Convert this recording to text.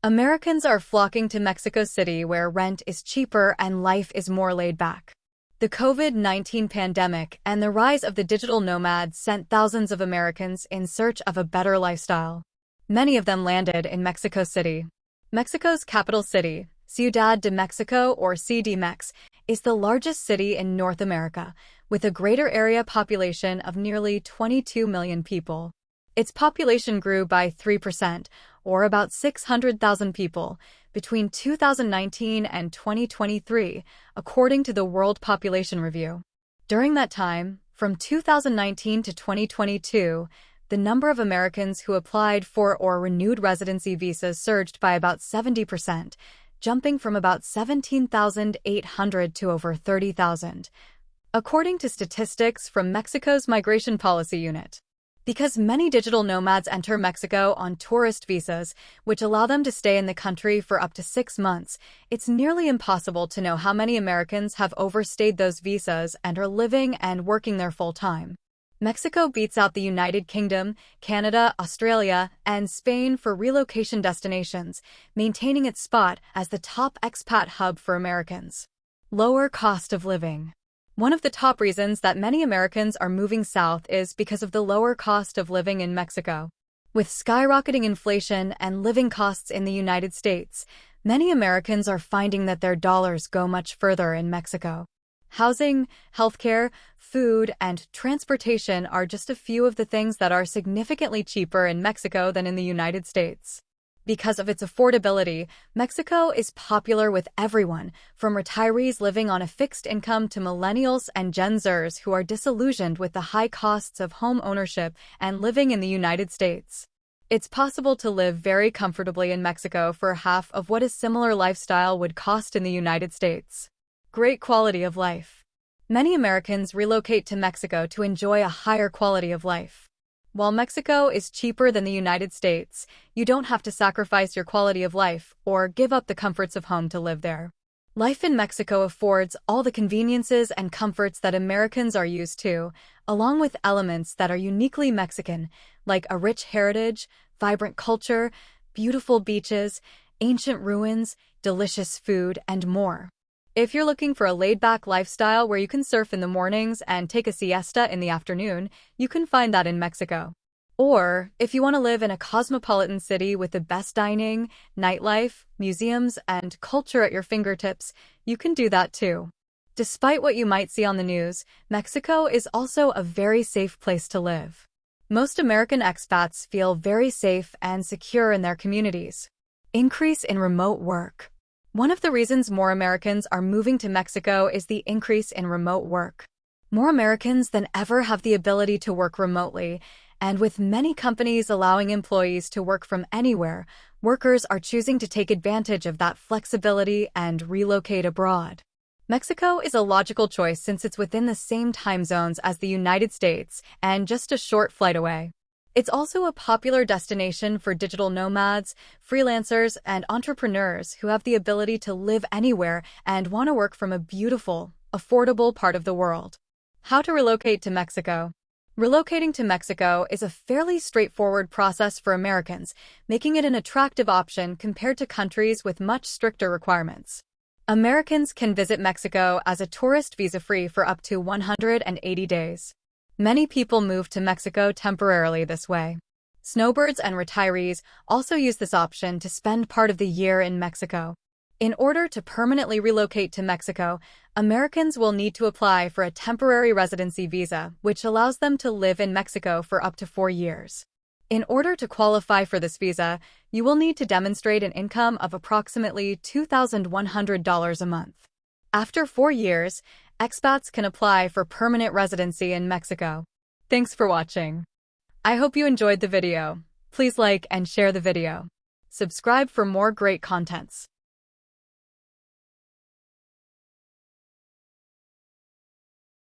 Americans are flocking to Mexico City where rent is cheaper and life is more laid back. The COVID-19 pandemic and the rise of the digital nomads sent thousands of Americans in search of a better lifestyle. Many of them landed in Mexico City. Mexico's capital city, Ciudad de Mexico or CDMX, is the largest city in North America, with a greater area population of nearly 22 million people. Its population grew by 3%, or about 600,000 people, between 2019 and 2023, according to the World Population Review. During that time, from 2019 to 2022, the number of Americans who applied for or renewed residency visas surged by about 70%, jumping from about 17,800 to over 30,000, according to statistics from Mexico's Migration Policy Unit. Because many digital nomads enter Mexico on tourist visas, which allow them to stay in the country for up to 6 months, it's nearly impossible to know how many Americans have overstayed those visas and are living and working there full-time. Mexico beats out the United Kingdom, Canada, Australia, and Spain for relocation destinations, maintaining its spot as the top expat hub for Americans. Lower cost of living. One of the top reasons that many Americans are moving south is because of the lower cost of living in Mexico. With skyrocketing inflation and living costs in the United States, many Americans are finding that their dollars go much further in Mexico. Housing, healthcare, food, and transportation are just a few of the things that are significantly cheaper in Mexico than in the United States. Because of its affordability, Mexico is popular with everyone, from retirees living on a fixed income to millennials and Gen Zers who are disillusioned with the high costs of home ownership and living in the United States. It's possible to live very comfortably in Mexico for half of what a similar lifestyle would cost in the United States. Great quality of life. Many Americans relocate to Mexico to enjoy a higher quality of life. While Mexico is cheaper than the United States, you don't have to sacrifice your quality of life or give up the comforts of home to live there. Life in Mexico affords all the conveniences and comforts that Americans are used to, along with elements that are uniquely Mexican, like a rich heritage, vibrant culture, beautiful beaches, ancient ruins, delicious food, and more. If you're looking for a laid-back lifestyle where you can surf in the mornings and take a siesta in the afternoon, you can find that in Mexico. Or, if you want to live in a cosmopolitan city with the best dining, nightlife, museums, and culture at your fingertips, you can do that too. Despite what you might see on the news, Mexico is also a very safe place to live. Most American expats feel very safe and secure in their communities. Increase in remote work. One of the reasons more Americans are moving to Mexico is the increase in remote work. More Americans than ever have the ability to work remotely, and with many companies allowing employees to work from anywhere, workers are choosing to take advantage of that flexibility and relocate abroad. Mexico is a logical choice since it's within the same time zones as the United States and just a short flight away. It's also a popular destination for digital nomads, freelancers, and entrepreneurs who have the ability to live anywhere and want to work from a beautiful, affordable part of the world. How to relocate to Mexico. Relocating to Mexico is a fairly straightforward process for Americans, making it an attractive option compared to countries with much stricter requirements. Americans can visit Mexico as a tourist visa-free for up to 180 days. Many people move to Mexico temporarily this way. Snowbirds and retirees also use this option to spend part of the year in Mexico. In order to permanently relocate to Mexico, Americans will need to apply for a temporary residency visa, which allows them to live in Mexico for up to 4 years. In order to qualify for this visa, you will need to demonstrate an income of approximately $2,100 a month. After 4 years, expats can apply for permanent residency in Mexico. Thanks for watching. I hope you enjoyed the video. Please like and share the video. Subscribe for more great contents.